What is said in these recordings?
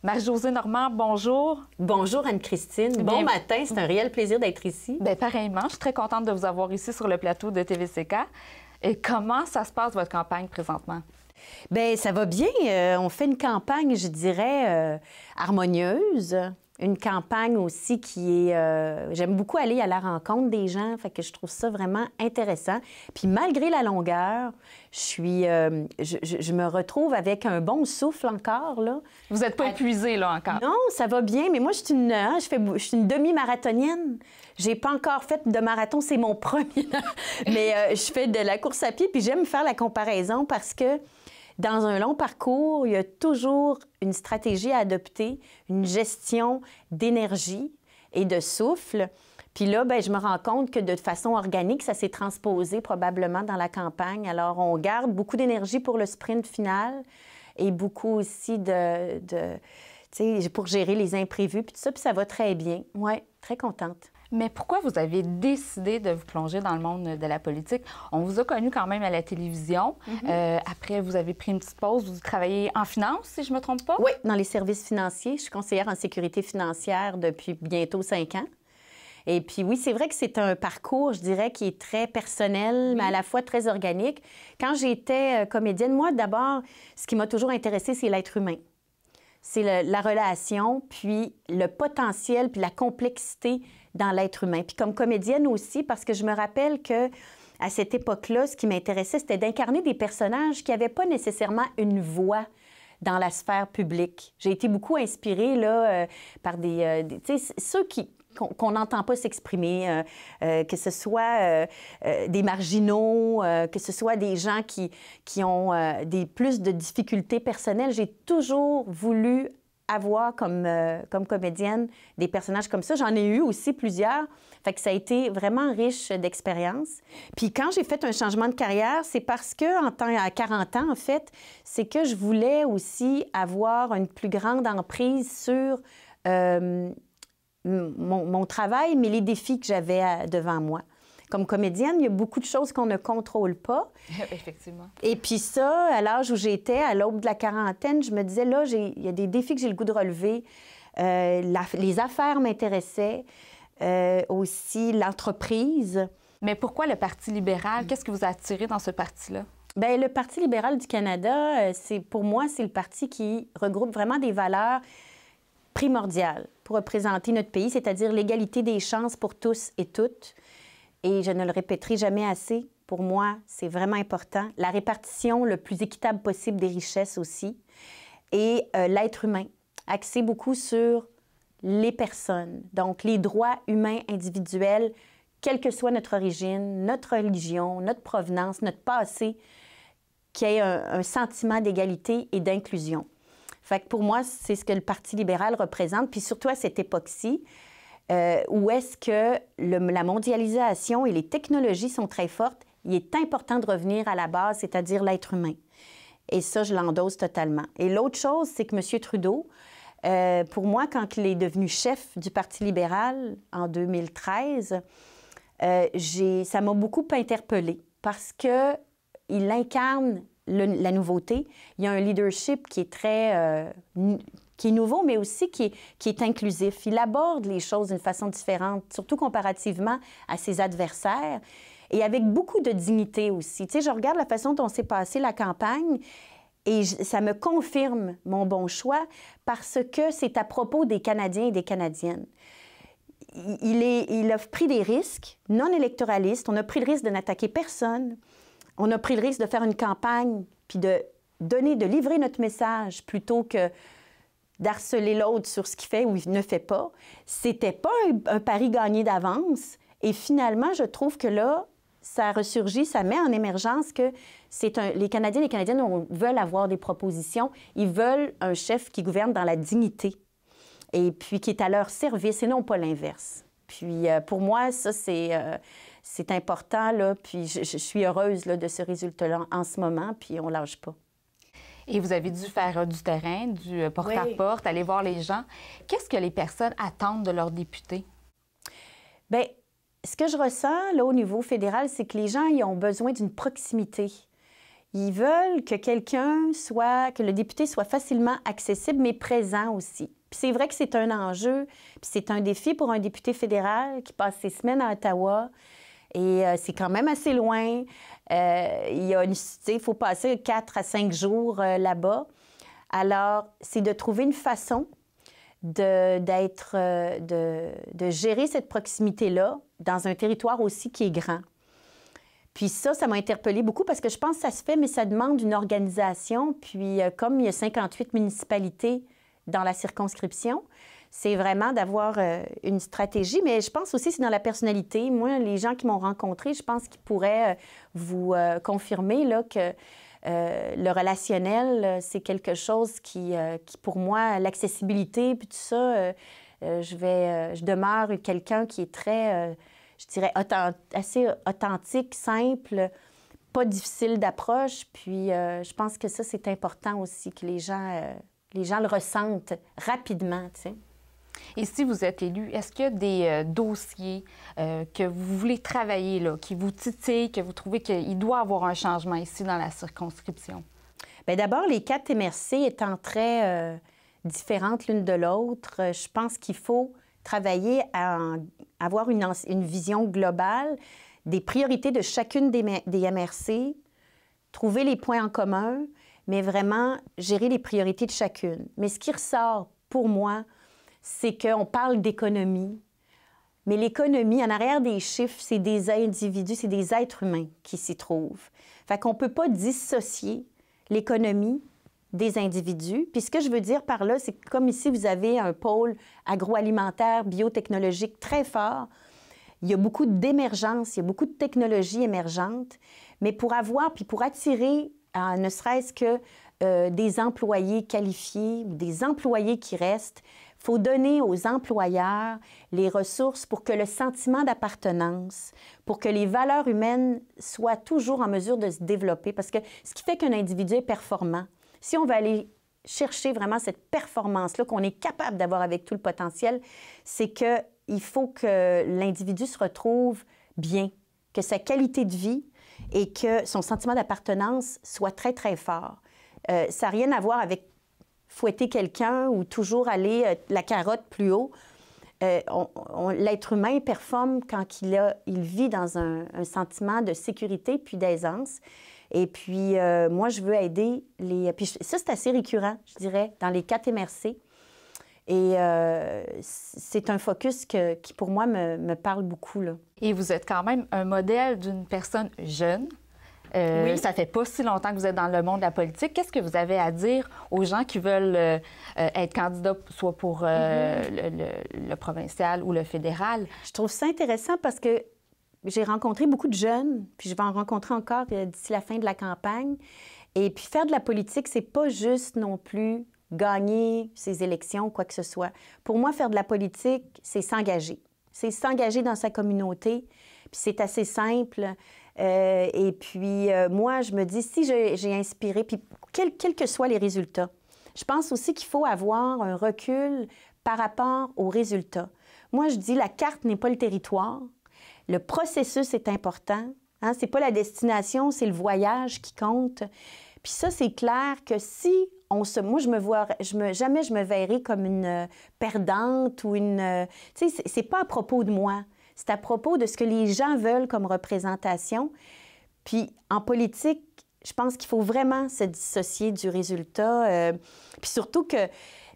Marie-Josée Normand, bonjour. Bonjour Anne-Christine. Bon matin, c'est un réel plaisir d'être ici. Bien, pareillement, je suis très contente de vous avoir ici sur le plateau de TVCK. Et comment ça se passe, votre campagne, présentement? Bien, ça va bien. On fait une campagne, je dirais, harmonieuse. Une campagne aussi qui est... j'aime beaucoup aller à la rencontre des gens, fait que je trouve ça vraiment intéressant. Puis malgré la longueur, je me retrouve avec un bon souffle encore, là. Vous n'êtes pas épuisée, là, encore? Non, ça va bien, mais moi, je suis une demi-marathonienne. J'ai pas encore fait de marathon, c'est mon premier. Mais je fais de la course à pied, puis j'aime faire la comparaison parce que dans un long parcours, il y a toujours une stratégie à adopter, une gestion d'énergie et de souffle. Puis là, bien, je me rends compte que de façon organique, ça s'est transposé probablement dans la campagne. Alors, on garde beaucoup d'énergie pour le sprint final et beaucoup aussi pour gérer les imprévus, puis tout ça, puis ça va très bien. Oui, très contente. Mais pourquoi vous avez décidé de vous plonger dans le monde de la politique? On vous a connu quand même à la télévision. Après, vous avez pris une petite pause. Vous travaillez en finance, si je ne me trompe pas? Oui, dans les services financiers. Je suis conseillère en sécurité financière depuis bientôt 5 ans. Et puis oui, c'est vrai que c'est un parcours, je dirais, qui est très personnel, mais à la fois très organique. Quand j'étais comédienne, moi, d'abord, ce qui m'a toujours intéressée, c'est l'être humain. C'est la relation, puis le potentiel, puis la complexité dans l'être humain. Puis comme comédienne aussi, parce que je me rappelle que à cette époque-là, ce qui m'intéressait, c'était d'incarner des personnages qui n'avaient pas nécessairement une voix dans la sphère publique. J'ai été beaucoup inspirée là, par ceux qu'on n'entend pas s'exprimer, que ce soit des marginaux, que ce soit des gens qui ont plus de difficultés personnelles. J'ai toujours voulu avoir comme comédienne des personnages comme ça. J'en ai eu aussi plusieurs. Fait que ça a été vraiment riche d'expériences. Puis quand j'ai fait un changement de carrière, c'est parce que, à 40 ans, en fait, c'est que je voulais aussi avoir une plus grande emprise sur mon travail, mais les défis que j'avais devant moi. Comme comédienne, il y a beaucoup de choses qu'on ne contrôle pas. Effectivement. Et puis ça, à l'âge où j'étais, à l'aube de la quarantaine, je me disais, là, il y a des défis que j'ai le goût de relever. Les affaires m'intéressaient, aussi l'entreprise. Mais pourquoi le Parti libéral? Qu'est-ce qui vous a attiré dans ce parti-là? Bien, le Parti libéral du Canada, pour moi, c'est le parti qui regroupe vraiment des valeurs primordiales pour représenter notre pays, c'est-à-dire l'égalité des chances pour tous et toutes. Et je ne le répéterai jamais assez, pour moi, c'est vraiment important. La répartition le plus équitable possible des richesses aussi. Et l'être humain, axé beaucoup sur les personnes. Donc, les droits humains individuels, quelle que soit notre origine, notre religion, notre provenance, notre passé, qu'il y ait un sentiment d'égalité et d'inclusion. Fait que pour moi, c'est ce que le Parti libéral représente, puis surtout à cette époque-ci, où est-ce que la mondialisation et les technologies sont très fortes, il est important de revenir à la base, c'est-à-dire l'être humain. Et ça, je l'endosse totalement. Et l'autre chose, c'est que M. Trudeau, pour moi, quand il est devenu chef du Parti libéral en 2013, ça m'a beaucoup interpellée parce qu'il incarne la nouveauté. Il y a un leadership qui est qui est nouveau, mais aussi qui est inclusif. Il aborde les choses d'une façon différente, surtout comparativement à ses adversaires, et avec beaucoup de dignité aussi. Tu sais, je regarde la façon dont s'est passée la campagne et ça me confirme mon bon choix parce que c'est à propos des Canadiens et des Canadiennes. Il a pris des risques non électoralistes. On a pris le risque de n'attaquer personne. On a pris le risque de faire une campagne puis de livrer notre message plutôt que d'harceler l'autre sur ce qu'il fait ou il ne fait pas. C'était pas un pari gagné d'avance. Et finalement, je trouve que là, ça ressurgit, ça met en émergence que les Canadiens et les Canadiennes veulent avoir des propositions. Ils veulent un chef qui gouverne dans la dignité et puis qui est à leur service et non pas l'inverse. Puis pour moi, ça, c'est important, là. Puis je suis heureuse là, de ce résultat-là en ce moment, puis on lâche pas. Et vous avez dû faire du terrain, du porte-à-porte, aller voir les gens. Qu'est-ce que les personnes attendent de leurs députés? Bien, ce que je ressens là, au niveau fédéral, c'est que les gens ils ont besoin d'une proximité. Ils veulent que que le député soit facilement accessible, mais présent aussi. Puis c'est vrai que c'est un enjeu, puis c'est un défi pour un député fédéral qui passe ses semaines à Ottawa. Et c'est quand même assez loin. Il faut passer 4 à 5 jours là-bas. Alors, c'est de trouver une façon de gérer cette proximité-là dans un territoire aussi qui est grand. Puis ça m'a interpellée beaucoup parce que je pense que ça se fait, mais ça demande une organisation. Puis comme il y a 58 municipalités dans la circonscription, c'est vraiment d'avoir une stratégie. Mais je pense aussi que c'est dans la personnalité. Moi, les gens qui m'ont rencontrée, je pense qu'ils pourraient vous confirmer là, que le relationnel, c'est quelque chose qui pour moi, l'accessibilité, puis tout ça, je demeure quelqu'un qui est très... je dirais, assez authentique, simple, pas difficile d'approche. Puis je pense que ça, c'est important aussi, que les gens le ressentent rapidement, tu sais. Et si vous êtes élu, est-ce qu'il y a des dossiers que vous voulez travailler, là, qui vous titillent, que vous trouvez qu'il doit y avoir un changement ici dans la circonscription? Bien, d'abord, les 4 MRC étant très différentes l'une de l'autre, je pense qu'il faut travailler à avoir une vision globale des priorités de chacune des MRC, trouver les points en commun, mais vraiment gérer les priorités de chacune. Mais ce qui ressort pour moi, c'est qu'on parle d'économie, mais l'économie, en arrière des chiffres, c'est des individus, c'est des êtres humains qui s'y trouvent. Fait qu'on ne peut pas dissocier l'économie des individus. Puis ce que je veux dire par là, c'est que comme ici, vous avez un pôle agroalimentaire, biotechnologique très fort, il y a beaucoup d'émergence, il y a beaucoup de technologies émergentes, mais pour attirer ne serait-ce que des employés qualifiés, des employés qui restent, il faut donner aux employeurs les ressources pour que le sentiment d'appartenance, pour que les valeurs humaines soient toujours en mesure de se développer. Parce que ce qui fait qu'un individu est performant, si on veut aller chercher vraiment cette performance-là qu'on est capable d'avoir avec tout le potentiel, c'est qu'il faut que l'individu se retrouve bien, que sa qualité de vie et que son sentiment d'appartenance soit très, très fort. Ça n'a rien à voir avec fouetter quelqu'un ou toujours aller la carotte plus haut. L'être humain performe quand il vit dans un sentiment de sécurité puis d'aisance. Et puis, moi, je veux aider Puis ça, c'est assez récurrent, je dirais, dans les 4 MRC. Et c'est un focus qui, pour moi, me parle beaucoup, là. Et vous êtes quand même un modèle d'une personne jeune. Oui. Ça fait pas si longtemps que vous êtes dans le monde de la politique. Qu'est-ce que vous avez à dire aux gens qui veulent être candidats, soit pour le provincial ou le fédéral? Je trouve ça intéressant parce que j'ai rencontré beaucoup de jeunes, puis je vais en rencontrer encore d'ici la fin de la campagne. Et puis faire de la politique, c'est pas juste non plus gagner ces élections, quoi que ce soit. Pour moi, faire de la politique, c'est s'engager. C'est s'engager dans sa communauté, puis c'est assez simple. Et puis, moi, je me dis, si j'ai inspiré, puis quels que soient les résultats, je pense aussi qu'il faut avoir un recul par rapport aux résultats. Moi, je dis, la carte n'est pas le territoire. Le processus est important. Hein? C'est pas la destination, c'est le voyage qui compte. Puis ça, c'est clair que si moi, jamais je me verrai comme une perdante ou une... Tu sais, c'est pas à propos de moi. C'est à propos de ce que les gens veulent comme représentation. Puis en politique, je pense qu'il faut vraiment se dissocier du résultat. Puis surtout que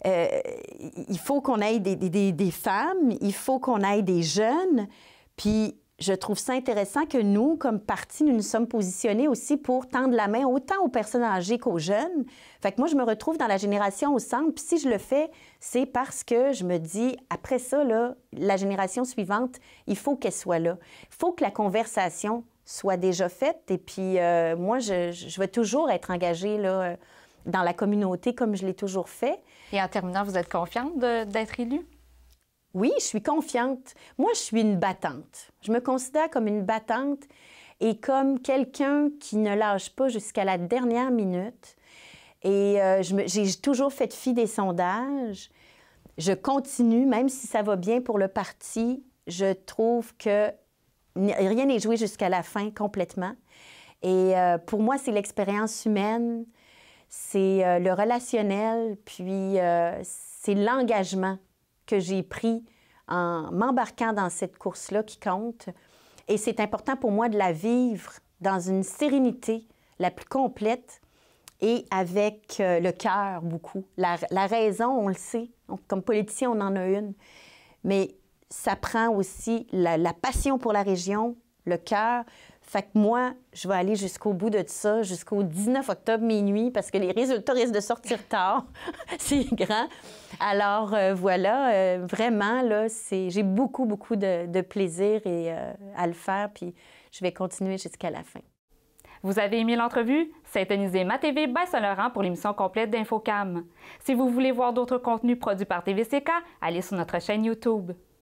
il faut qu'on ait des femmes, il faut qu'on ait des jeunes. Puis je trouve ça intéressant que nous, comme parti, nous nous sommes positionnés aussi pour tendre la main autant aux personnes âgées qu'aux jeunes. Fait que moi, je me retrouve dans la génération au centre. Puis si je le fais, c'est parce que je me dis, après ça, là, la génération suivante, il faut qu'elle soit là. Il faut que la conversation soit déjà faite. Et puis, moi, je vais toujours être engagée là, dans la communauté comme je l'ai toujours fait. Et en terminant, vous êtes confiante d'être élue? Oui, je suis confiante. Moi, je suis une battante. Je me considère comme une battante et comme quelqu'un qui ne lâche pas jusqu'à la dernière minute. Et j'ai toujours fait fi des sondages. Je continue, même si ça va bien pour le parti, je trouve que rien n'est joué jusqu'à la fin complètement. Et pour moi, c'est l'expérience humaine, c'est le relationnel, puis c'est l'engagement que j'ai pris en m'embarquant dans cette course-là qui compte. Et c'est important pour moi de la vivre dans une sérénité la plus complète et avec le cœur beaucoup. La raison, on le sait, comme politicien, on en a une, mais ça prend aussi la passion pour la région, le cœur. Fait que moi, je vais aller jusqu'au bout de ça, jusqu'au 19 octobre minuit, parce que les résultats risquent de sortir tard. C'est grand. Alors, voilà, vraiment, là, j'ai beaucoup, beaucoup de plaisir à le faire, puis je vais continuer jusqu'à la fin. Vous avez aimé l'entrevue? Syntonisez MaTV by Saint-Laurent pour l'émission complète d'Infocam. Si vous voulez voir d'autres contenus produits par TVCK, allez sur notre chaîne YouTube.